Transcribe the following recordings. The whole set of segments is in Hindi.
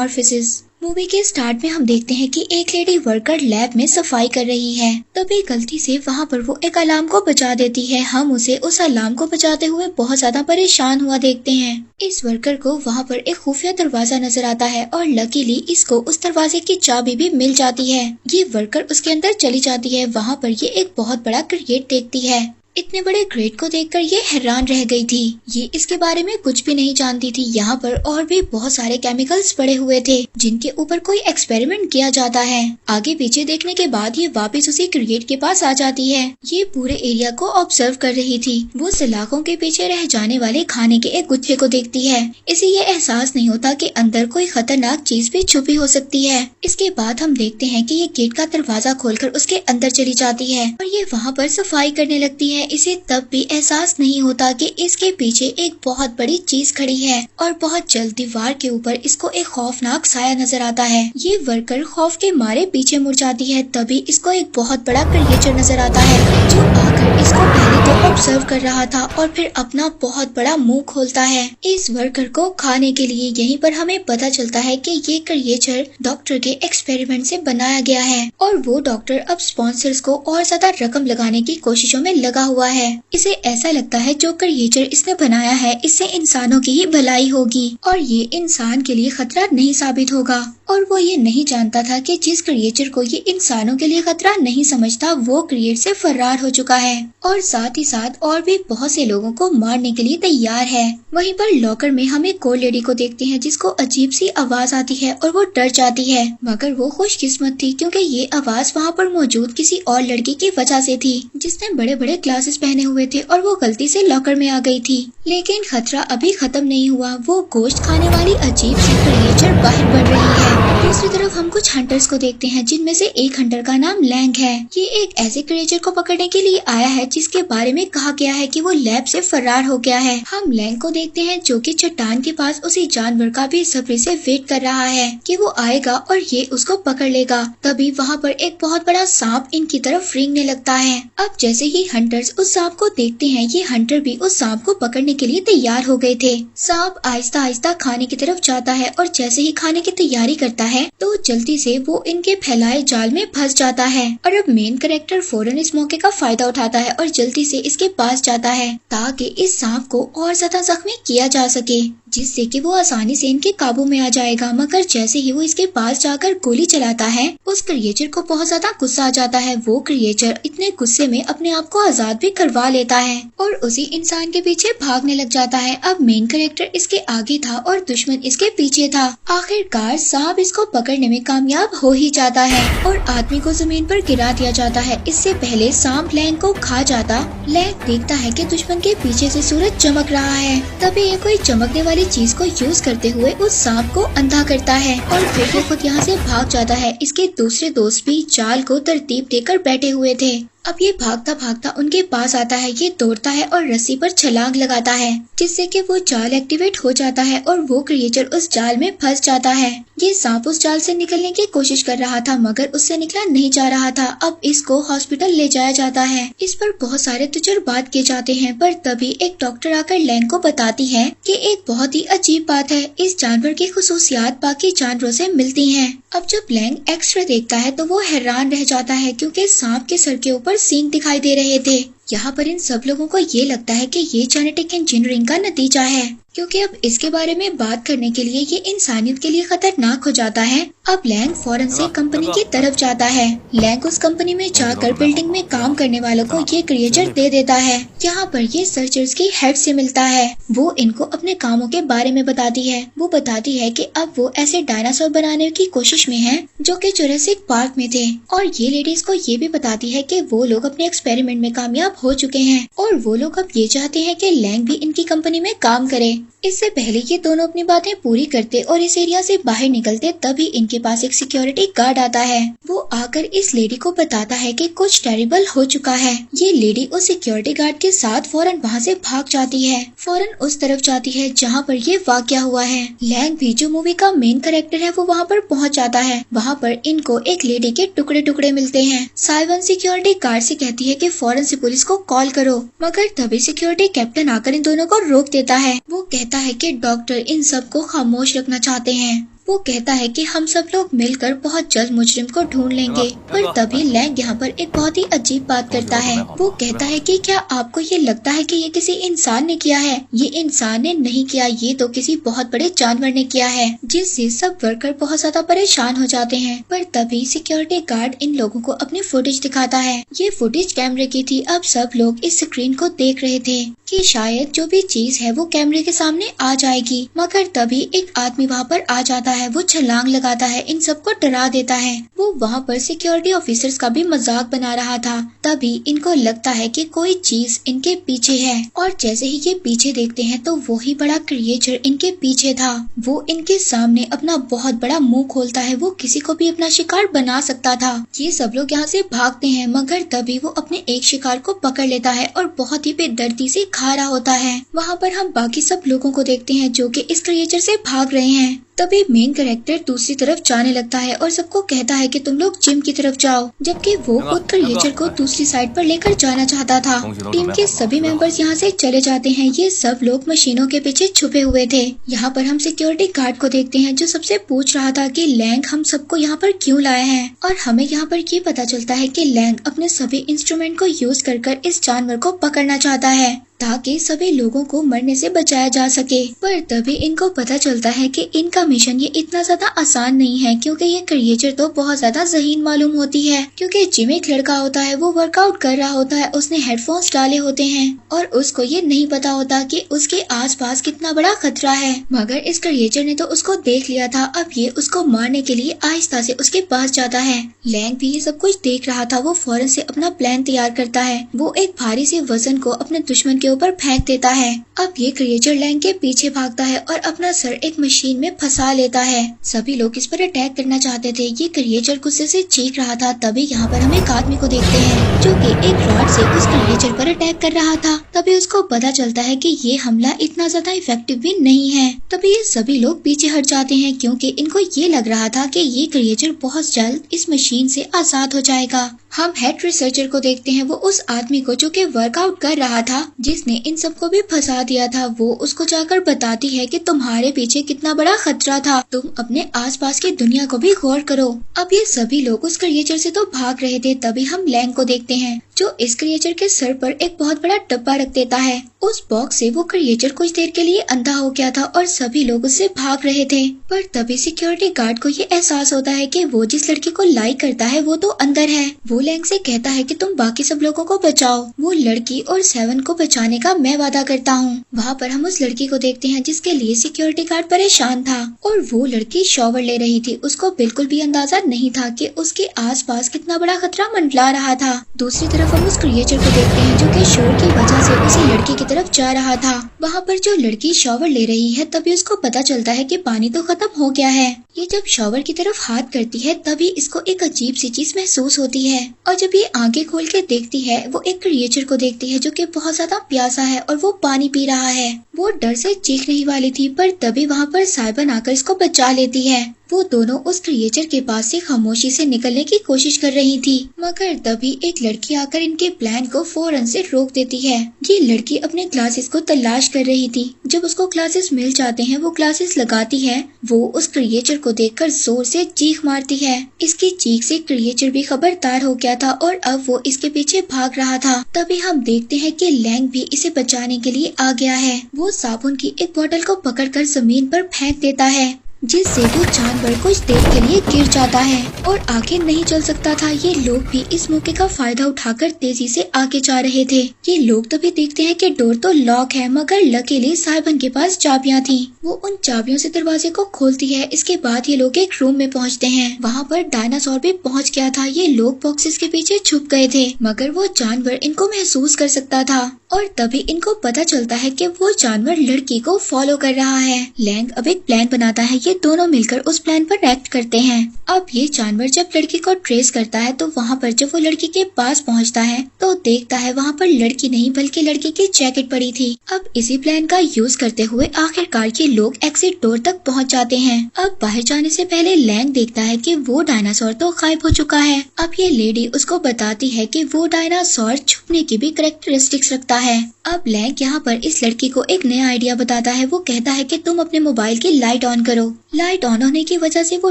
मेटामॉर्फोसिस। मूवी के स्टार्ट में हम देखते हैं कि एक लेडी वर्कर लैब में सफाई कर रही है। तभी गलती से वहाँ पर वो एक अलार्म को बजा देती है। हम उसे उस अलार्म को बजाते हुए बहुत ज्यादा परेशान हुआ देखते हैं। इस वर्कर को वहाँ पर एक खुफिया दरवाजा नजर आता है और लकीली इसको उस दरवाजे की चाबी भी मिल जाती है। ये वर्कर उसके अंदर चली जाती है। वहाँ पर ये एक बहुत बड़ा क्रिएट देखती है। इतने बड़े क्रेट को देखकर ये हैरान रह गई थी। ये इसके बारे में कुछ भी नहीं जानती थी। यहाँ पर और भी बहुत सारे केमिकल्स पड़े हुए थे जिनके ऊपर कोई एक्सपेरिमेंट किया जाता है। आगे पीछे देखने के बाद ये वापस उसी क्रिएट के पास आ जाती है। ये पूरे एरिया को ऑब्जर्व कर रही थी। वो सलाखों के पीछे रह जाने वाले खाने के एक गुच्छे को देखती है। इसे ये एहसास नहीं होता कि अंदर कोई खतरनाक चीज भी छुपी हो सकती है। इसके बाद हम देखते हैं कि ये गेट का दरवाजा खोलकर उसके अंदर चली जाती है और ये वहाँ पर सफाई करने लगती है। इसे तब भी एहसास नहीं होता कि इसके पीछे एक बहुत बड़ी चीज खड़ी है और बहुत जल्द दीवार के ऊपर इसको एक खौफनाक साया नजर आता है। ये वर्कर खौफ के मारे पीछे मुड़ जाती है। तभी इसको एक बहुत बड़ा क्रिएचर नजर आता है जो आकर इसको पहले तो ऑब्जर्व कर रहा था और फिर अपना बहुत बड़ा मुंह खोलता है इस वर्कर को खाने के लिए। यहीं पर हमें पता चलता है कि ये क्रिएचर डॉक्टर के एक्सपेरिमेंट से बनाया गया है और वो डॉक्टर अब स्पॉन्सर्स को और ज्यादा रकम लगाने की कोशिशों में लगा हुआ है। इसे ऐसा लगता है जो क्रिएचर इसने बनाया है इससे इंसानों की ही भलाई होगी और ये इंसान के लिए खतरा नहीं साबित होगा। और वो ये नहीं जानता था कि जिस क्रिएचर को ये इंसानों के लिए खतरा नहीं समझता वो क्रिएट से फरार हो चुका है और साथ ही साथ और भी बहुत से लोगों को मारने के लिए तैयार है। वहीं पर लॉकर में हम एक कोल लेडी को देखते हैं जिसको अजीब सी आवाज आती है और वो डर जाती है। मगर वो खुशकिस्मत थी क्योंकि ये आवाज वहाँ पर मौजूद किसी और लड़की की वजह से थी जिसने बड़े बड़े ग्लासेस पहने हुए थे और वो गलती से लॉकर में आ गई थी। लेकिन खतरा अभी खत्म नहीं हुआ। वो गोश्त खाने वाली अजीब सी क्रिएचर बाहर बढ़ रही है। दूसरी तरफ हम कुछ हंटर्स को देखते हैं जिनमें से एक हंटर का नाम लैंग है। ये एक ऐसे क्रिएचर को पकड़ने के लिए आया है जिसके बारे में कहा गया है कि वो लैब से फरार हो गया है। हम लैंग को देखते हैं जो कि चट्टान के पास उसी जानवर का भी सब्र से वेट कर रहा है कि वो आएगा और ये उसको पकड़ लेगा। तभी वहाँ पर एक बहुत बड़ा सांप इनकी तरफ रेंगने लगता है। अब जैसे ही हंटर्स उस सांप को देखते हैं ये हंटर भी उस सांप को पकड़ने के लिए तैयार हो गए थे। सांप आहिस्ता आहिस्ता खाने की तरफ जाता है और जैसे ही खाने की तैयारी करता है तो जल्दी से वो इनके फैलाए जाल में फंस जाता है। और अब मेन कैरेक्टर फौरन इस मौके का फायदा उठाता है और जल्दी से इसके पास जाता है ताकि इस सांप को और ज्यादा जख्मी किया जा सके जिससे कि वो आसानी से इनके काबू में आ जाएगा। मगर जैसे ही वो इसके पास जाकर गोली चलाता है उस क्रिएचर को बहुत ज्यादा गुस्सा आ जाता है। वो क्रिएचर इतने गुस्से में अपने आप को आजाद भी करवा लेता है और उसी इंसान के पीछे भागने लग जाता है। अब मेन कैरेक्टर इसके आगे था और दुश्मन इसके पीछे था। आखिरकार सांप इसको पकड़ने में कामयाब हो ही जाता है और आदमी को जमीन पर गिरा दिया जाता है। इससे पहले सांप लैंग को खा जाता। लैंग देखता है कि दुश्मन के पीछे से सूरज चमक रहा है। तभी ये कोई चमकने वाली चीज को यूज करते हुए उस सांप को अंधा करता है और फिर ये खुद यहाँ से भाग जाता है। इसके दूसरे दोस्त भी जाल को तरतीब देकर बैठे हुए थे। अब ये भागता भागता उनके पास आता है। ये दौड़ता है और रस्सी पर छलांग लगाता है जिससे कि वो जाल एक्टिवेट हो जाता है और वो क्रिएचर उस जाल में फंस जाता है। ये सांप उस जाल से निकलने की कोशिश कर रहा था मगर उससे निकला नहीं जा रहा था। अब इसको हॉस्पिटल ले जाया जाता है। इस पर बहुत सारे तजुर्बात किए जाते हैं पर तभी एक डॉक्टर आकर लैंग को बताती है कि एक बहुत ही अजीब बात है, इस जानवर की खुसूसियात बाकी जानवरों से मिलती हैं। अब जब लैंग एक्सरे देखता है तो वो हैरान रह जाता है क्योंकि सांप के सर के ऊपर सींग दिखाई दे रहे थे। यहाँ पर इन सब लोगों को ये लगता है कि ये जेनेटिक इंजीनियरिंग का नतीजा है क्योंकि अब इसके बारे में बात करने के लिए ये इंसानियत के लिए खतरनाक हो जाता है। अब लैंग फौरन से कंपनी की तरफ जाता है। लैंग उस कंपनी में जाकर बिल्डिंग में काम करने वालों को ये क्रिएचर दे देता है। यहाँ पर ये सर्चर्स की हेड से मिलता है। वो इनको अपने कामों के बारे में बताती है। वो बताती है कि अब वो ऐसे डायनासोर बनाने की कोशिश में है जो कि जुरासिक पार्क में थे और ये लेडीज को ये भी बताती है कि वो लोग अपने एक्सपेरिमेंट में कामयाब हो चुके हैं और वो लोग अब ये चाहते हैं कि लैंग भी इनकी कंपनी में काम करे। इससे पहले ये दोनों अपनी बातें पूरी करते और इस एरिया से बाहर निकलते तभी इनके पास एक सिक्योरिटी गार्ड आता है। वो आकर इस लेडी को बताता है कि कुछ टेरिबल हो चुका है। ये लेडी उस सिक्योरिटी गार्ड के साथ फौरन वहाँ से भाग जाती है। फौरन उस तरफ जाती है जहाँ पर ये वाकया हुआ है। लैंग भी जो मूवी का मेन कैरेक्टर है वो वहाँ पर पहुँच जाता है। वहाँ पर इनको एक लेडी के टुकड़े टुकड़े मिलते हैं। साइवन सिक्योरिटी गार्ड से कहती है कि फौरन से पुलिस को कॉल करो मगर तभी सिक्योरिटी कैप्टन आकर इन दोनों को रोक देता है। वो कहता है कि डॉक्टर इन सब को खामोश रखना चाहते हैं। वो कहता है कि हम सब लोग मिलकर बहुत जल्द मुजरिम को ढूंढ लेंगे। पर तभी लैंग यहाँ पर एक बहुत ही अजीब बात करता है। वो कहता है कि क्या आपको ये लगता है कि ये किसी इंसान ने किया है? ये इंसान ने नहीं किया, ये तो किसी बहुत बड़े जानवर ने किया है, जिससे सब वर्कर बहुत ज्यादा परेशान हो जाते हैं। पर तभी सिक्योरिटी गार्ड इन लोगों को अपनी फुटेज दिखाता है। ये फुटेज कैमरे की थी। अब सब लोग इस स्क्रीन को देख रहे थे कि शायद जो भी चीज है वो कैमरे के सामने आ जाएगी, मगर तभी एक आदमी वहाँ पर आ जाता है। वो छलांग लगाता है, इन सबको डरा देता है। वो वहाँ पर सिक्योरिटी ऑफिसर्स का भी मजाक बना रहा था। तभी इनको लगता है कि कोई चीज इनके पीछे है, और जैसे ही ये पीछे देखते हैं तो वो ही बड़ा क्रिएचर इनके पीछे था। वो इनके सामने अपना बहुत बड़ा मुंह खोलता है। वो किसी को भी अपना शिकार बना सकता था। ये सब लोग यहाँ से भागते हैं, मगर तभी वो अपने एक शिकार को पकड़ लेता है और बहुत ही बेदर्दी से खा रहा होता है। वहाँ पर हम बाकी सब लोगों को देखते हैं जो कि इस क्रिएचर से भाग रहे हैं। तभी मेन कैरेक्टर दूसरी तरफ जाने लगता है और सबको कहता है कि तुम लोग जिम की तरफ जाओ, जबकि वो खुद क्रिएचर को दूसरी साइड पर लेकर जाना चाहता था। टीम के सभी मेंबर्स यहाँ से चले जाते हैं। ये सब लोग मशीनों के पीछे छुपे हुए थे। यहाँ पर हम सिक्योरिटी गार्ड को देखते हैं जो सबसे पूछ रहा था कि लैंग हम सबको यहाँ पर क्यों लाए हैं, और हमें यहाँ पर ये पता चलता है कि लैंग अपने सभी इंस्ट्रूमेंट को यूज कर इस जानवर को पकड़ना चाहता है ताकि सभी लोगों को मरने से बचाया जा सके। पर तभी इनको पता चलता है कि इनका मिशन ये इतना ज्यादा आसान नहीं है, क्योंकि ये क्रिएचर तो बहुत ज्यादा जहीन मालूम होती है। क्योंकि जिम एक लड़का होता है, वो वर्कआउट कर रहा होता है, उसने हेडफोन्स डाले होते हैं और उसको ये नहीं पता होता कि उसके आसपास कितना बड़ा खतरा है। मगर इस क्रिएचर ने तो उसको देख लिया था। अब ये उसको मारने के लिए आहिस्ता से उसके पास जाता है। लैंग भी ये सब कुछ देख रहा था। वो फौरन से अपना प्लान तैयार करता है। वो एक भारी से वजन को अपने दुश्मन के ऊपर फेंक देता है। अब ये क्रिएचर लैंग के पीछे भागता है और अपना सर एक मशीन में फंसा लेता है। सभी लोग इस पर अटैक करना चाहते थे। ये क्रिएचर गुस्से से चीख रहा था। तभी यहाँ पर हम एक आदमी को देखते हैं जो कि एक रॉड से उस क्रिएचर पर अटैक कर रहा था। तभी उसको पता चलता है कि ये हमला इतना ज्यादा इफेक्टिव भी नहीं है। तभी ये सभी लोग पीछे हट जाते हैं, क्योंकि इनको ये लग रहा था कि ये क्रिएचर बहुत जल्द इस मशीन से आजाद हो जाएगा। हम हेड रिसर्चर को देखते हैं। वो उस आदमी को जो कि वर्कआउट कर रहा था, जिसने इन सबको भी फंसा दिया था, वो उसको जाकर बताती है कि तुम्हारे पीछे कितना बड़ा खतरा था, तुम अपने आसपास की दुनिया को भी गौर करो। अब ये सभी लोग उस क्रिएचर से तो भाग रहे थे। तभी हम लैंग को देखते हैं जो इस क्रिएचर के सर पर एक बहुत बड़ा डब्बा रख देता है। उस बॉक्स से वो क्रिएचर कुछ देर के लिए अंधा हो गया था और सभी लोग उससे भाग रहे थे। पर तभी सिक्योरिटी गार्ड को ये एहसास होता है कि वो जिस लड़की को लाइक करता है वो तो अंदर है। वो लैंग से कहता है कि तुम बाकी सब लोगों को बचाओ, वो लड़की और 7 को बचाने का मैं वादा करता हूँ। वहाँ पर हम उस लड़की को देखते हैं जिसके लिए सिक्योरिटी गार्ड परेशान था, और वो लड़की शॉवर ले रही थी। उसको बिल्कुल भी अंदाजा नहीं था कि उसके आसपास कितना बड़ा खतरा मंडला रहा था। दूसरी तरफ हम उस क्रिएचर को देखते हैं जो कि शोर की वजह से उसी लड़की की तरफ जा रहा था। वहाँ पर जो लड़की शॉवर ले रही है, तभी उसको पता चलता है कि पानी तो खत्म हो गया है। ये जब शॉवर की तरफ हाथ करती है तभी इसको एक अजीब सी चीज महसूस होती है, और जब ये आंखें खोल के देखती है वो एक क्रिएचर को देखती है जो कि बहुत ज्यादा प्यासा है और वो पानी पी रहा है। वो डर से चीखने ही वाली थी, पर तभी वहाँ पर साइबन आकर इसको बचा लेती है। वो दोनों उस क्रिएचर के पास से खामोशी से निकलने की कोशिश कर रही थी, मगर तभी एक लड़की आकर इनके प्लान को फौरन से रोक देती है। ये लड़की अपने ग्लासेस को तलाश कर रही थी। जब उसको ग्लासेस मिल जाते हैं, वो ग्लासेस लगाती है। वो उस क्रिएचर को देखकर जोर से चीख मारती है। इसकी चीख से क्रिएचर भी खबरदार हो गया था और अब वो इसके पीछे भाग रहा था। तभी हम देखते हैं कि लैंग भी इसे बचाने के लिए आ गया है। वो साबुन की एक बोतल को पकड़कर जमीन पर फेंक देता है, जिससे वो जानवर कुछ देर के लिए गिर जाता है और आगे नहीं चल सकता था। ये लोग भी इस मौके का फायदा उठाकर तेजी से आगे जा रहे थे। ये लोग तभी देखते हैं कि डोर तो लॉक है, मगर लकीली साइबन के पास चाबियां थी। वो उन चाबियों से दरवाजे को खोलती है। इसके बाद ये लोग एक रूम में पहुंचते हैं। वहाँ पर डायनासोर भी पहुँच गया था। ये लोग बॉक्सेस के पीछे छुप गए थे, मगर वो जानवर इनको महसूस कर सकता था, और तभी इनको पता चलता है कि वो जानवर लड़की को फॉलो कर रहा है। लैंग अब एक प्लान बनाता है। ये दोनों मिलकर उस प्लान पर एक्ट करते हैं। अब ये जानवर जब लड़की को ट्रेस करता है तो वहाँ पर जब वो लड़की के पास पहुँचता है तो देखता है वहाँ पर लड़की नहीं बल्कि लड़की की जैकेट पड़ी थी। अब इसी प्लान का यूज करते हुए आखिरकार ये लोग एग्जिट डोर तक पहुँच जाते हैं। अब बाहर जाने से पहले लैंग देखता है कि वो डायनासोर तो गायब हो चुका है। अब ये लेडी उसको बताती है कि वो डायनासोर छुपने की भी कैरेक्टरिस्टिक्स रखता है। अब लैंग यहाँ पर इस लड़की को एक नया आइडिया बताता है। वो कहता है कि तुम अपने मोबाइल की लाइट ऑन करो। लाइट ऑन होने की वजह से वो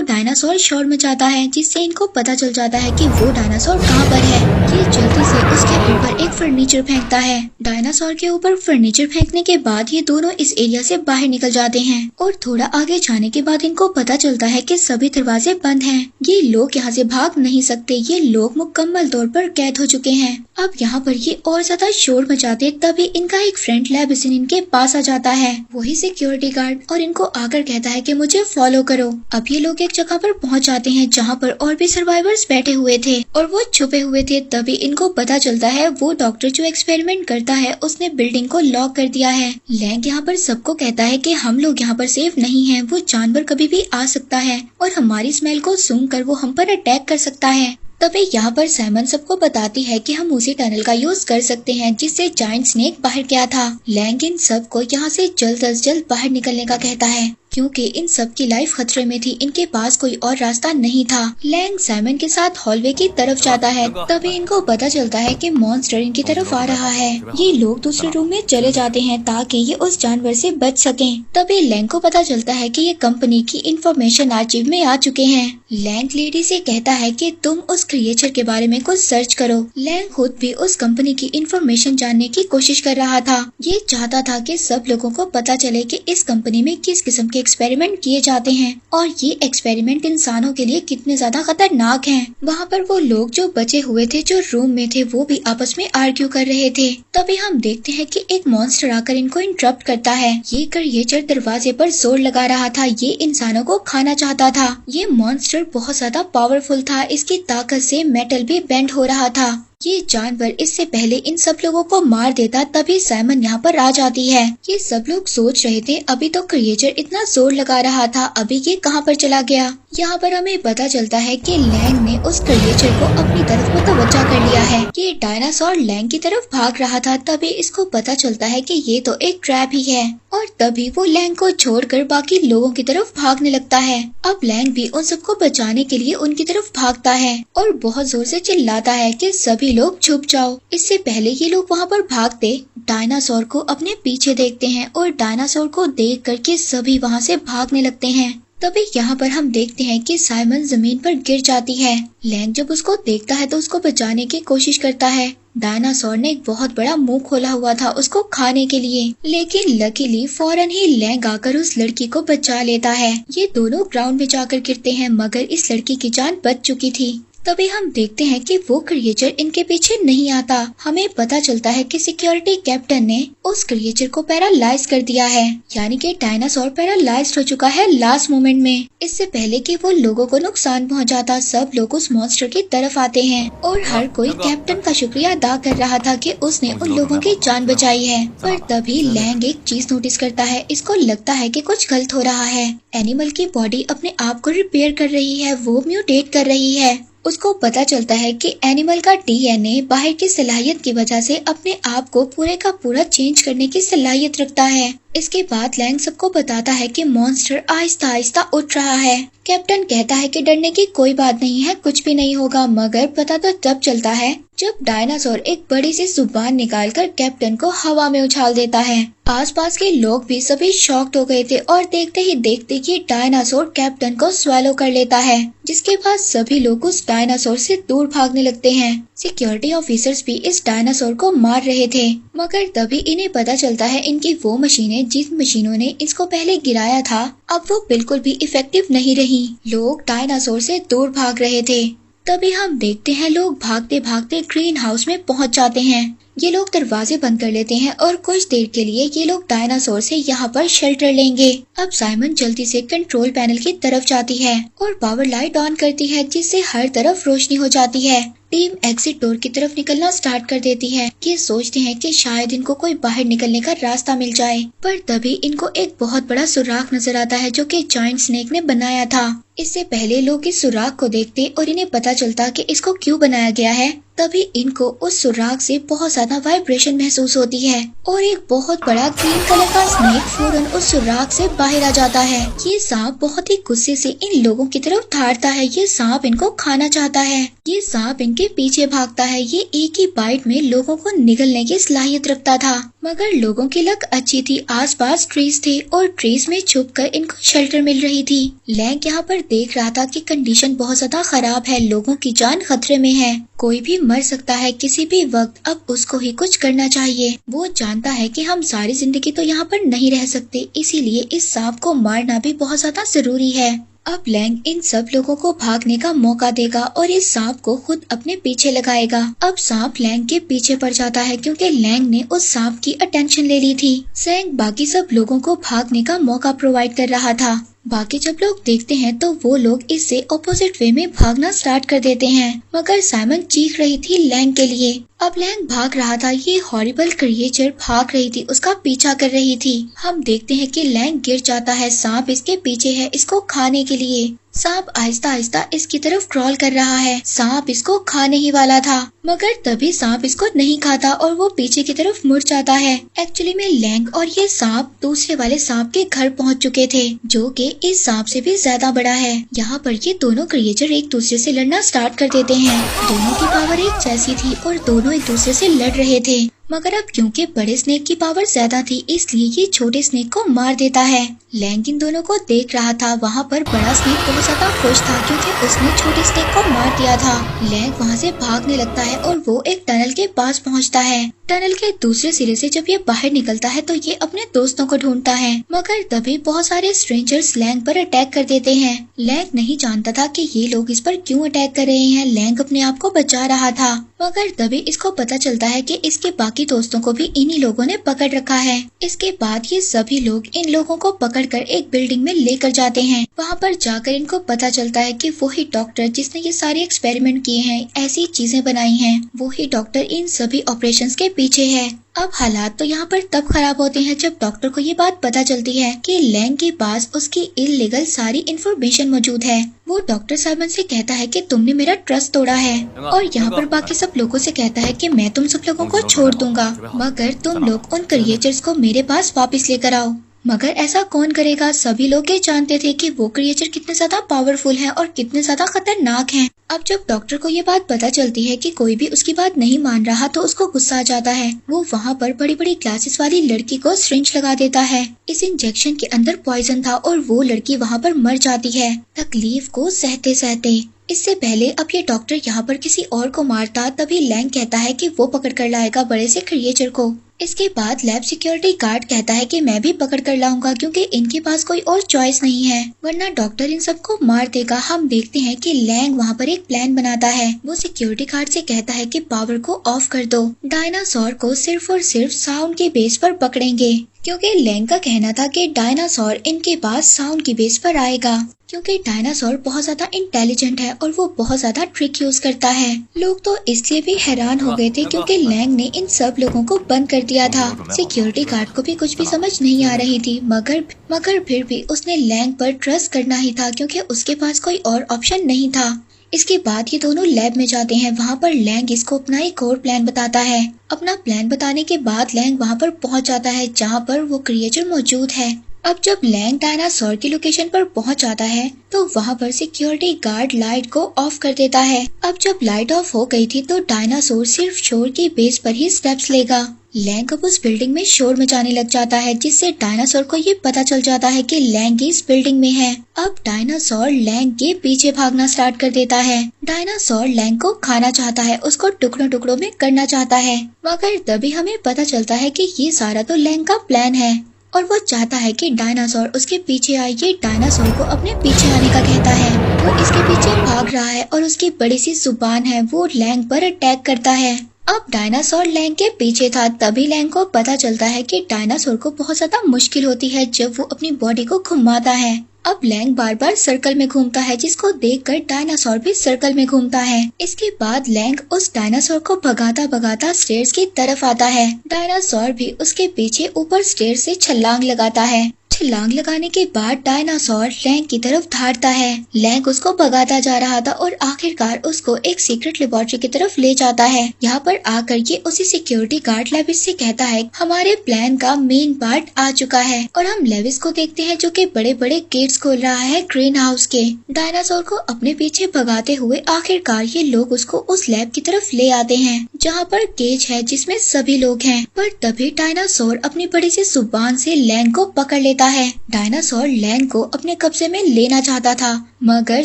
डायनासोर शोर मचाता है, जिससे इनको पता चल जाता है कि वो डायनासोर कहाँ पर है। ये जल्दी से उसके ऊपर एक फर्नीचर फेंकता है। डायनासोर के ऊपर फर्नीचर फेंकने के बाद ये दोनों इस एरिया से बाहर निकल जाते हैं और थोड़ा आगे जाने के बाद इनको पता चलता है कि सभी दरवाजे बंद हैं। ये लोग यहाँ से भाग नहीं सकते। ये लोग मुकम्मल तौर पर कैद हो चुके हैं। अब यहाँ पर ये और ज्यादा शोर मचाते तभी इनका एक फ्रेंड लैबिसिन इनके पास आ जाता है, वही सिक्योरिटी गार्ड, और इनको आकर कहता है कि मुझे फॉलो करो। अब ये लोग एक जगह पर पहुँच जाते हैं जहाँ पर और भी सर्वाइवर्स बैठे हुए थे और वो छुपे हुए थे। तभी इनको पता चलता है वो डॉक्टर जो एक्सपेरिमेंट करता है उसने बिल्डिंग को लॉक कर दिया है। लैंग यहाँ पर सबको कहता है कि हम लोग यहाँ पर सेफ नहीं हैं। वो जानवर कभी भी आ सकता है और हमारी स्मेल को सूंघकर वो हम पर अटैक कर सकता है। तभी यहाँ पर साइमन सबको बताती है कि हम उसी टनल का यूज कर सकते हैं जिससे जायंट स्नेक बाहर गया था। लैंग इन सबको यहाँ से जल्द अज जल्द बाहर निकलने का कहता है क्योंकि इन सब की लाइफ खतरे में थी। इनके पास कोई और रास्ता नहीं था। लैंग साइमन के साथ हॉलवे की तरफ जाता है। तभी इनको पता चलता है कि मॉन्स्टर इनकी तरफ आ रहा है। ये लोग दूसरे रूम में चले जाते हैं ताकि ये उस जानवर से बच सकें। तभी लैंग को पता चलता है कि ये कंपनी की इंफॉर्मेशन आर्चिव में आ चुके हैं। लैंग लेडी से कहता है कि तुम उस क्रिएचर के बारे में कुछ सर्च करो। लैंग खुद भी उस कंपनी की इंफॉर्मेशन जानने की कोशिश कर रहा था। ये चाहता था कि सब लोगों को पता चले कि इस कंपनी में किस किस्म के एक्सपेरिमेंट किए जाते हैं और ये एक्सपेरिमेंट इंसानों के लिए कितने ज्यादा खतरनाक हैं। वहाँ पर वो लोग जो बचे हुए थे, जो रूम में थे, वो भी आपस में आर्ग्यू कर रहे थे। तभी हम देखते हैं कि एक मॉन्स्टर आकर इनको इंटरप्ट करता है। ये क्रिएचर दरवाजे पर जोर लगा रहा था। ये इंसानों को खाना चाहता था। ये मॉन्स्टर बहुत ज्यादा पावरफुल था। इसकी ताकत से मेटल भी बेंड हो रहा था। ये जानवर इससे पहले इन सब लोगों को मार देता। तभी साइमन यहाँ पर आ जाती है। ये सब लोग सोच रहे थे अभी तो क्रिएचर इतना जोर लगा रहा था, अभी ये कहाँ पर चला गया। यहाँ पर हमें पता चलता है कि लैंग ने उस क्रिएचर को अपनी तरफ मुतवज्जा कर लिया है। ये डायनासोर लैंग की तरफ भाग रहा था। तभी इसको पता चलता है कि ये तो एक ट्रैप ही है और तभी वो लैंग को छोड़कर बाकी लोगों की तरफ भागने लगता है। अब लैंग भी उन सबको बचाने के लिए उनकी तरफ भागता है और बहुत जोर से चिल्लाता है कि सभी लोग छुप जाओ। इससे पहले ये लोग वहाँ पर भागते डायनासोर को अपने पीछे देखते हैं और डायनासोर को देख करके सभी वहाँ से भागने लगते हैं। तभी यहाँ पर हम देखते हैं कि साइमन जमीन पर गिर जाती है। लैंग जब उसको देखता है तो उसको बचाने की कोशिश करता है। डायनासोर ने एक बहुत बड़ा मुंह खोला हुआ था उसको खाने के लिए, लेकिन लकीली फौरन ही लैंग आकर उस लड़की को बचा लेता है। ये दोनों ग्राउंड में जाकर गिरते हैं मगर इस लड़की की जान बच चुकी थी। तभी हम देखते हैं कि वो क्रिएचर इनके पीछे नहीं आता। हमें पता चलता है कि सिक्योरिटी कैप्टन ने उस क्रिएचर को पैरालाइज कर दिया है, यानी कि डायनासोर पैरालाइज्ड हो चुका है लास्ट मोमेंट में। इससे पहले कि वो लोगों को नुकसान पहुंचाता, सब लोग उस मॉन्स्टर की तरफ आते हैं और हर कोई कैप्टन का शुक्रिया अदा कर रहा था कि उसने उन लोगों की जान बचाई है। पर तभी लैंग एक चीज नोटिस करता है। इसको लगता है कि कुछ गलत हो रहा है। एनिमल की बॉडी अपने आप को रिपेयर कर रही है, वो म्यूटेट कर रही है। उसको पता चलता है कि एनिमल का डीएनए बाहर की सलाहियत की वजह से अपने आप को पूरे का पूरा चेंज करने की सलाहियत रखता है। इसके बाद लैंग सबको बताता है कि मॉन्स्टर आहिस्ता आहिस्ता उठ रहा है। कैप्टन कहता है कि डरने की कोई बात नहीं है, कुछ भी नहीं होगा, मगर पता तो तब चलता है जब डायनासोर एक बड़ी सी जुबान निकालकर कैप्टन को हवा में उछाल देता है। आसपास के लोग भी सभी शॉक्ड हो गए थे और देखते ही देखते ये डायनासोर कैप्टन को स्वैलो कर लेता है, जिसके बाद सभी लोग उस डायनासोर से दूर भागने लगते हैं। सिक्योरिटी ऑफिसर्स भी इस डायनासोर को मार रहे थे, मगर तभी इन्हें पता चलता है इनकी वो मशीनें जिन मशीनों ने इसको पहले गिराया था अब वो बिल्कुल भी इफेक्टिव नहीं रही। लोग डायनासोर से दूर भाग रहे थे। तभी हम देखते हैं लोग भागते भागते ग्रीन हाउस में पहुंच जाते हैं। ये लोग दरवाजे बंद कर लेते हैं और कुछ देर के लिए ये लोग डायनासोर से यहाँ पर शेल्टर लेंगे। अब साइमन जल्दी से कंट्रोल पैनल की तरफ जाती है और पावर लाइट ऑन करती है, जिससे हर तरफ रोशनी हो जाती है। टीम एग्जिट डोर की तरफ निकलना स्टार्ट कर देती है। ये सोचते हैं कि शायद इनको कोई बाहर निकलने का रास्ता मिल जाए, पर तभी इनको एक बहुत बड़ा सुराख नजर आता है जो कि जायंट स्नेक ने बनाया था। इससे पहले लोग इस सुराख को देखते और इन्हें पता चलता कि इसको क्यों बनाया गया है, तभी इनको उस सुराग से बहुत ज्यादा वाइब्रेशन महसूस होती है और एक बहुत बड़ा ग्रीन कलर का स्नेक फौरन उस सुराग से बाहर आ जाता है। ये सांप बहुत ही गुस्से से इन लोगों की तरफ धाड़ता है। ये सांप इनको खाना चाहता है। ये सांप इनके पीछे भागता है। ये एक ही बाइट में लोगों को निगलने की सलाहियत रखता था, मगर लोगों की लक अच्छी थी। आसपास ट्रीज थे और ट्रीज में छुपकर इनको शेल्टर मिल रही थी। लैंग यहाँ पर देख रहा था कि कंडीशन बहुत ज्यादा खराब है, लोगों की जान खतरे में है, कोई भी मर सकता है किसी भी वक्त। अब उसको ही कुछ करना चाहिए। वो जानता है कि हम सारी जिंदगी तो यहाँ पर नहीं रह सकते, इसीलिए इस सांप को मारना भी बहुत ज्यादा जरूरी है। अब लैंग इन सब लोगों को भागने का मौका देगा और इस सांप को खुद अपने पीछे लगाएगा। अब सांप लैंग के पीछे पड़ जाता है क्योंकि लैंग ने उस सांप की अटेंशन ले ली थी। सैंग बाकी सब लोगों को भागने का मौका प्रोवाइड कर रहा था। बाकी जब लोग देखते हैं तो वो लोग इससे ऑपोजिट वे में भागना स्टार्ट कर देते हैं, मगर साइमन चीख रही थी लैंग के लिए। अब लैंग भाग रहा था, ये हॉरिबल क्रिएचर भाग रही थी, उसका पीछा कर रही थी। हम देखते हैं कि लैंग गिर जाता है, सांप इसके पीछे है इसको खाने के लिए। सांप आहिस्ता आहिस्ता इसकी तरफ क्रॉल कर रहा है। सांप इसको खाने ही वाला था, मगर तभी सांप इसको नहीं खाता और वो पीछे की तरफ मुड़ जाता है। एक्चुअली में लैंग और ये सांप दूसरे वाले सांप के घर पहुंच चुके थे, जो कि इस सांप से भी ज्यादा बड़ा है। यहाँ पर ये दोनों क्रिएचर एक दूसरे से लड़ना स्टार्ट कर देते हैं। दोनों की पावर एक जैसी थी और दोनों एक दूसरे से लड़ रहे थे, मगर अब क्योंकि बड़े स्नेक की पावर ज्यादा थी इसलिए ये छोटे स्नेक को मार देता है। लैंग इन दोनों को देख रहा था। वहाँ पर बड़ा स्नेक बहुत ज्यादा खुश था क्योंकि उसने छोटे स्नेक को मार दिया था। लैंग वहाँ से भागने लगता है और वो एक टनल के पास पहुँचता है। टनल के दूसरे सिरे से जब ये बाहर निकलता है तो ये अपने दोस्तों को ढूंढता है, मगर तभी बहुत सारे स्ट्रेंजर्स लैंग पर अटैक कर देते हैं। लैंग नहीं जानता था कि ये लोग इस पर क्यों अटैक कर रहे हैं। लैंग अपने आप को बचा रहा था, मगर तभी इसको पता चलता है कि इसके बाकी दोस्तों को भी इन्हीं लोगों ने पकड़ रखा है। इसके बाद ये सभी लोग इन लोगों को पकड़कर एक बिल्डिंग में लेकर जाते हैं। वहाँ पर जाकर इनको पता चलता है कि वही डॉक्टर जिसने ये सारे एक्सपेरिमेंट किए हैं, ऐसी चीजें बनाई हैं, वही डॉक्टर इन सभी ऑपरेशंस के पीछे है। अब हालात तो यहाँ पर तब खराब होते हैं जब डॉक्टर को ये बात पता चलती है कि लैंग के पास उसकी इल्लीगल सारी इंफॉर्मेशन मौजूद है। वो डॉक्टर साइमन से कहता है कि तुमने मेरा ट्रस्ट तोड़ा है, और यहाँ पर बाकी सब लोगों से कहता है कि मैं तुम सब लोगों को छोड़ दूंगा, मगर तुम लोग उन क्रिएचर्स को मेरे पास वापस लेकर आओ। मगर ऐसा कौन करेगा? सभी लोग ये जानते थे कि वो क्रिएचर कितने ज्यादा पावरफुल हैं और कितने ज्यादा खतरनाक हैं। अब जब डॉक्टर को ये बात पता चलती है कि कोई भी उसकी बात नहीं मान रहा तो उसको गुस्सा आ जाता है। वो वहाँ पर बड़ी बड़ी ग्लासेस वाली लड़की को सिरिंज लगा देता है। इस इंजेक्शन के अंदर पॉइजन था और वो लड़की वहाँ पर मर जाती है, तकलीफ को सहते सहते। इससे पहले अब ये डॉक्टर यहाँ पर किसी और को मारता, तभी लैंग कहता है कि वो पकड़ कर लाएगा बड़े से क्रिएचर को। इसके बाद लैब सिक्योरिटी गार्ड कहता है कि मैं भी पकड़ कर लाऊंगा क्योंकि इनके पास कोई और चॉइस नहीं है, वरना डॉक्टर इन सबको मार देगा। हम देखते हैं कि लैंग वहाँ पर एक प्लान बनाता है। वो सिक्योरिटी गार्ड से कहता है कि पावर को ऑफ कर दो, डायनासोर को सिर्फ और सिर्फ साउंड के बेस पर पकड़ेंगे, क्योंकि लैंग का कहना था कि डायनासोर इनके पास साउंड की बेस पर आएगा, क्योंकि डायनासोर बहुत ज्यादा इंटेलिजेंट है और वो बहुत ज्यादा ट्रिक यूज करता है। लोग तो इसलिए भी हैरान हो गए थे क्योंकि लैंग ने इन सब लोगों को बंद कर दिया था। सिक्योरिटी गार्ड को भी कुछ भी समझ नहीं आ रही थी, मगर फिर भी उसने लैंग पर ट्रस्ट करना ही था क्योंकि उसके पास कोई और ऑप्शन नहीं था। इसके बाद ये दोनों लैब में जाते हैं। वहाँ पर लैंग इसको अपना एक और प्लान बताता है। अपना प्लान बताने के बाद लैंग वहाँ पर पहुँच जाता है जहाँ पर वो क्रिएचर मौजूद है। अब जब लैंग डायनासोर की लोकेशन पर पहुंच जाता है तो वहां पर सिक्योरिटी गार्ड लाइट को ऑफ कर देता है। अब जब लाइट ऑफ हो गई थी तो डायनासोर सिर्फ शोर की बेस पर ही स्टेप्स लेगा। लैंग अब उस बिल्डिंग में शोर मचाने लग जाता है, जिससे डायनासोर को ये पता चल जाता है कि लैंग इस बिल्डिंग में है। अब डायनासोर लैंग के पीछे भागना स्टार्ट कर देता है। डायनासोर लैंग को खाना चाहता है, उसको टुकड़ों टुकड़ों में करना चाहता है, मगर तभी हमें पता चलता है कि ये सारा तो लैंग का प्लान है और वो चाहता है कि डायनासोर उसके पीछे आए। ये डायनासोर को अपने पीछे आने का कहता है। वो इसके पीछे भाग रहा है और उसकी बड़ी सी जुबान है, वो लैंग पर अटैक करता है। अब डायनासोर लैंग के पीछे था, तभी लैंग को पता चलता है कि डायनासोर को बहुत ज्यादा मुश्किल होती है जब वो अपनी बॉडी को घुमाता है। अब लैंग बार बार सर्कल में घूमता है, जिसको देखकर डायनासोर भी सर्कल में घूमता है। इसके बाद लैंग उस डायनासोर को भगाता भगाता स्टेयर्स की तरफ आता है। डायनासोर भी उसके पीछे ऊपर स्टेयर से छलांग लगाता है। छलांग लगाने के बाद डायनासोर लैंग की तरफ धाड़ता है। लैंग उसको भगाता जा रहा था और आखिरकार उसको एक सीक्रेट लेबोरेटरी की तरफ ले जाता है। यहाँ पर आकर के उसी सिक्योरिटी गार्ड लेविस से कहता है, हमारे प्लान का मेन पार्ट आ चुका है। और हम लेविस को देखते हैं जो कि बड़े बड़े गेट्स खोल रहा है ग्रीन हाउस के। डायनासोर को अपने पीछे भगाते हुए आखिरकार ये लोग उसको उस लैब की तरफ ले आते हैं, जहाँ पर केज है जिसमें सभी लोग हैं। पर तभी डायनासोर अपनी बड़ी सी जुबान से लैंग को पकड़ लेता है। डायनासोर लैंग को अपने कब्जे में लेना चाहता था, मगर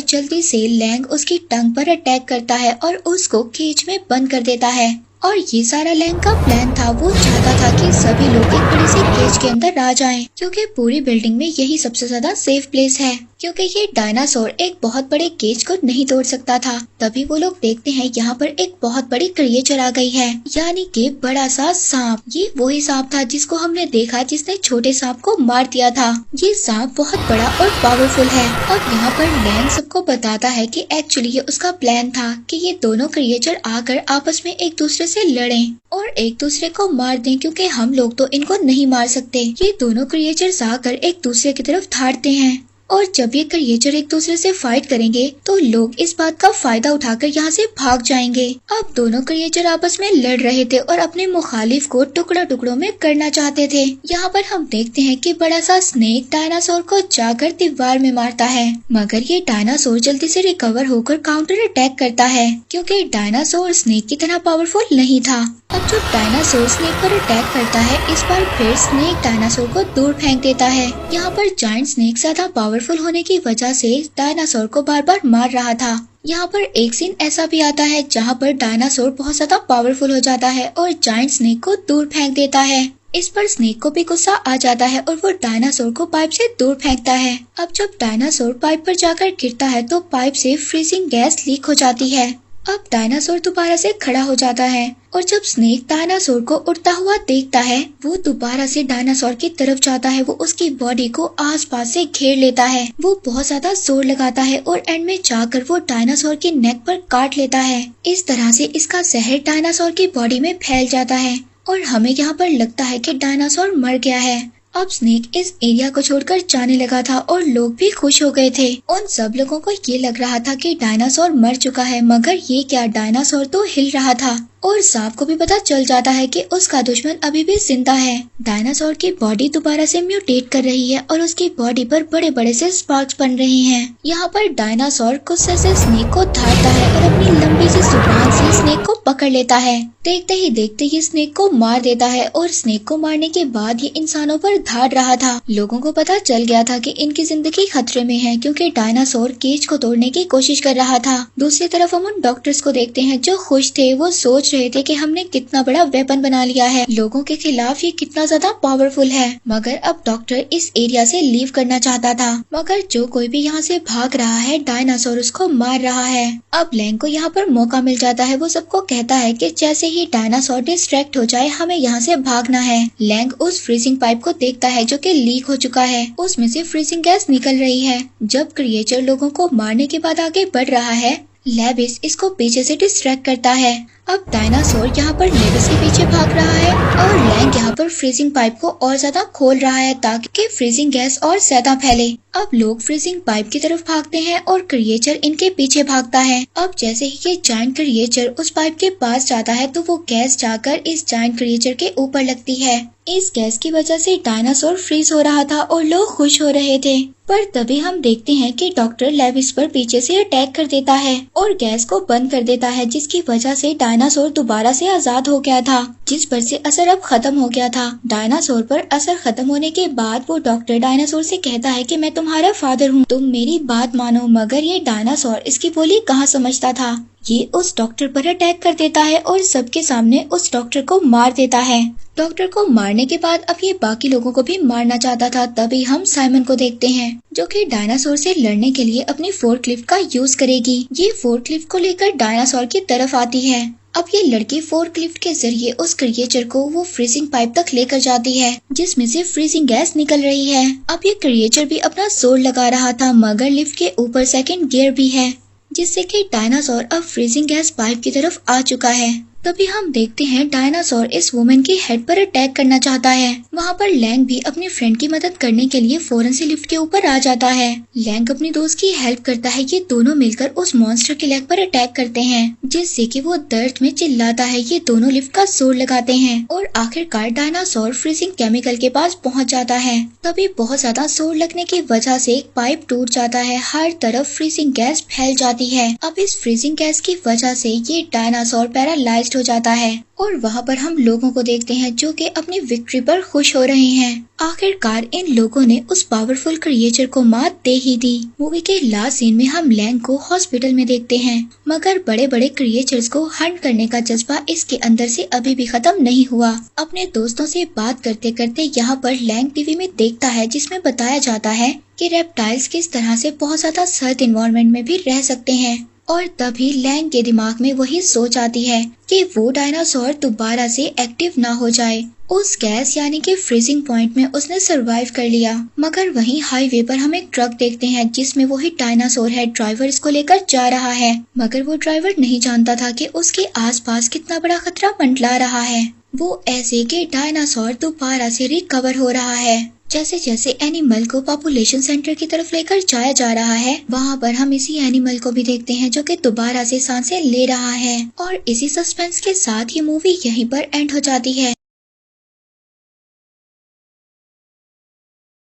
जल्दी से लैंग उसकी टंग पर अटैक करता है और उसको केज में बंद कर देता है। और ये सारा लैंग का प्लान था। वो चाहता था कि सभी लोग एक बड़ी सी केज के अंदर आ जाएं, क्योंकि पूरी बिल्डिंग में यही सबसे ज्यादा सेफ प्लेस है, क्योंकि ये डायनासोर एक बहुत बड़े केज को नहीं तोड़ सकता था। तभी वो लोग देखते हैं यहाँ पर एक बहुत बड़ी क्रिएचर आ गई है, यानी कि बड़ा सा सांप। ये वही सांप था जिसको हमने देखा जिसने छोटे सांप को मार दिया था। ये सांप बहुत बड़ा और पावरफुल है। अब यहाँ पर लैंग सबको बताता है कि एक्चुअली ये उसका प्लान था कि ये दोनों क्रिएचर आकर आपस में एक दूसरे से लड़ें और एक दूसरे को मार दें, क्योंकि हम लोग तो इनको नहीं मार सकते। ये दोनों क्रिएचर्स आकर एक दूसरे की तरफ धाड़ते हैं और जब ये क्रिएचर एक दूसरे से फाइट करेंगे तो लोग इस बात का फायदा उठाकर यहाँ से भाग जाएंगे। अब दोनों क्रिएचर आपस में लड़ रहे थे और अपने मुखालिफ को टुकड़ों टुकड़ों में करना चाहते थे। यहाँ पर हम देखते हैं कि बड़ा सा स्नेक डायनासोर को जाकर दीवार में मारता है, मगर ये डायनासोर जल्दी से रिकवर होकर काउंटर अटैक करता है, क्योंकि डायनासोर स्नेक की तरह पावरफुल नहीं था। अब जब डायनासोर स्नेक पर अटैक करता है, इस बार फिर स्नेक डायनासोर को दूर फेंक देता है। यहाँ पर जायंट स्नेक ज्यादा पावरफुल होने की वजह से डायनासोर को बार बार मार रहा था। यहाँ पर एक सीन ऐसा भी आता है जहाँ पर डायनासोर बहुत ज्यादा पावरफुल हो जाता है और जायंट स्नेक को दूर फेंक देता है। इस पर स्नेक को भी गुस्सा आ जाता है और वो डायनासोर को पाइप से दूर फेंकता है। अब जब डायनासोर पाइप पर जाकर गिरता है तो पाइप से फ्रीजिंग गैस लीक हो जाती है। अब डायनासोर दोबारा से खड़ा हो जाता है और जब स्नेक डायनासोर को उड़ता हुआ देखता है, वो दोबारा से डायनासोर की तरफ जाता है। वो उसकी बॉडी को आसपास से घेर लेता है। वो बहुत ज्यादा जोर लगाता है और एंड में जाकर वो डायनासोर की नेक पर काट लेता है। इस तरह से इसका जहर डायनासोर की बॉडी में फैल जाता है और हमें यहाँ पर लगता है कि डायनासोर मर गया है। अब स्नेक इस एरिया को छोड़कर जाने लगा था और लोग भी खुश हो गए थे। उन सब लोगों को ये लग रहा था कि डायनासोर मर चुका है, मगर ये क्या, डायनासोर तो हिल रहा था और सांप को भी पता चल जाता है कि उसका दुश्मन अभी भी जिंदा है। डायनासोर की बॉडी दोबारा से म्यूटेट कर रही है और उसकी बॉडी पर बड़े बड़े से स्पार्क्स बन रहे हैं। यहाँ पर डायनासोर गुस्से से स्नेक को धारता है और अपनी लंबी सी जुबान से स्नेक को पकड़ लेता है। देखते ही देखते ये स्नेक को मार देता है और स्नेक को मारने के बाद ये इंसानों पर धाड़ रहा था। लोगों को पता चल गया था कि इनकी जिंदगी खतरे में है, क्योंकि डायनासोर केज को तोड़ने की कोशिश कर रहा था। दूसरी तरफ हम उन डॉक्टर्स को देखते हैं जो खुश थे। वो सोच रहे थे कि हमने कितना बड़ा वेपन बना लिया है, लोगों के खिलाफ ये कितना ज्यादा पावरफुल है। मगर अब डॉक्टर इस एरिया से लीव करना चाहता था, मगर जो कोई भी यहाँ से भाग रहा है डायनासोर उसको मार रहा है। अब लैंग को यहाँ पर मौका मिल जाता है। वो सबको कहता है कि जैसे ही डायनासोर डिस्ट्रैक्ट हो जाए हमें यहाँ से भागना है। लैंग उस फ्रीजिंग पाइप को देखता है जो कि लीक हो चुका है, उसमें से फ्रीजिंग गैस निकल रही है। जब क्रिएचर लोगों को मारने के बाद आगे बढ़ रहा है, लेविस इसको पीछे से डिस्ट्रैक्ट करता है। अब डायनासोर यहाँ पर लेविस के पीछे भाग रहा है और लैंग यहाँ पर फ्रीजिंग पाइप को और ज्यादा खोल रहा है ताकि फ्रीजिंग गैस और ज्यादा फैले। अब लोग फ्रीजिंग पाइप की तरफ भागते हैं और क्रिएचर इनके पीछे भागता है। अब जैसे ही ये जायंट क्रिएचर उस पाइप के पास जाता है तो वो गैस जाकर इस जायंट क्रिएचर के ऊपर लगती है। इस गैस की वजह से डायनासोर फ्रीज हो रहा था और लोग खुश हो रहे थे। पर तभी हम देखते हैं कि डॉक्टर लेविस पर पीछे से अटैक कर देता है और गैस को बंद कर देता है, जिसकी वजह से डायनासोर दोबारा से आजाद हो गया था, जिस पर से असर अब खत्म हो गया था। डायनासोर पर असर खत्म होने के बाद वो डॉक्टर डायनासोर से कहता है कि मैं तुम्हारा फादर हूँ, तुम मेरी बात मानो। मगर ये डायनासोर इसकी बोली कहाँ समझता था। ये उस डॉक्टर पर अटैक कर देता है और सबके सामने उस डॉक्टर को मार देता है। डॉक्टर को मारने के बाद अब ये बाकी लोगों को भी मारना चाहता था। तभी हम साइमन को देखते हैं जो कि डायनासोर से लड़ने के लिए अपनी फोर्कलिफ्ट का यूज करेगी। ये फोर्कलिफ्ट को लेकर डायनासोर की तरफ आती है। अब ये लड़की फोर्कलिफ्ट के जरिए उस क्रिएचर को वो फ्रीजिंग पाइप तक लेकर जाती है जिसमें से फ्रीजिंग गैस निकल रही है। अब ये क्रिएचर भी अपना जोर लगा रहा था मगर लिफ्ट के ऊपर सेकंड गियर भी है जिससे कि डायनासोर अब फ्रीजिंग गैस पाइप की तरफ आ चुका है। तभी हम देखते हैं डायनासोर इस वुमेन की हेड पर अटैक करना चाहता है। वहाँ पर लैंग भी अपनी फ्रेंड की मदद करने के लिए फौरन से लिफ्ट के ऊपर आ जाता है। लैंग अपनी दोस्त की हेल्प करता है। ये दोनों मिलकर उस मॉन्स्टर के लेग पर अटैक करते हैं जिससे कि वो दर्द में चिल्लाता है। ये दोनों लिफ्ट का जोर लगाते हैं और आखिरकार डायनासोर फ्रीजिंग केमिकल के पास पहुँच जाता है। तभी बहुत ज्यादा जोर लगने की वजह से एक पाइप टूट जाता है। हर तरफ फ्रीजिंग गैस फैल जाती है। अब इस फ्रीजिंग गैस की वजह से ये डायनासोर पैरालाइज्ड हो जाता है और वहाँ पर हम लोगों को देखते हैं जो कि अपनी विक्ट्री पर खुश हो रहे हैं। आखिरकार इन लोगों ने उस पावरफुल क्रिएचर को मात दे ही दी। मूवी के लास्ट सीन में हम लैंग को हॉस्पिटल में देखते हैं मगर बड़े बड़े क्रिएचर्स को हंट करने का जज्बा इसके अंदर से अभी भी खत्म नहीं हुआ। अपने दोस्तों से बात करते करते यहाँ पर लैंग टीवी में देखता है जिसमें बताया जाता है कि रेप्टाइल्स किस तरह से बहुत ज्यादा सर्द एनवायरनमेंट में भी रह सकते हैं। और तभी लैंग के दिमाग में वही सोच आती है कि वो डायनासोर दोबारा से एक्टिव ना हो जाए। उस गैस यानी कि फ्रीजिंग पॉइंट में उसने सरवाइव कर लिया मगर वहीं हाईवे पर हम एक ट्रक देखते हैं जिसमें वही डायनासोर है। ड्राइवर इसको लेकर जा रहा है मगर वो ड्राइवर नहीं जानता था कि उसके आसपास कितना बड़ा खतरा मंडरा रहा है। वो ऐसे कि डायनासोर दोबारा से रिकवर हो रहा है। जैसे जैसे एनिमल को पॉपुलेशन सेंटर की तरफ लेकर जाया जा रहा है वहाँ पर हम इसी एनिमल को भी देखते हैं जो कि दोबारा से सांसें ले रहा है। और इसी सस्पेंस के साथ ये मूवी यहीं पर एंड हो जाती है।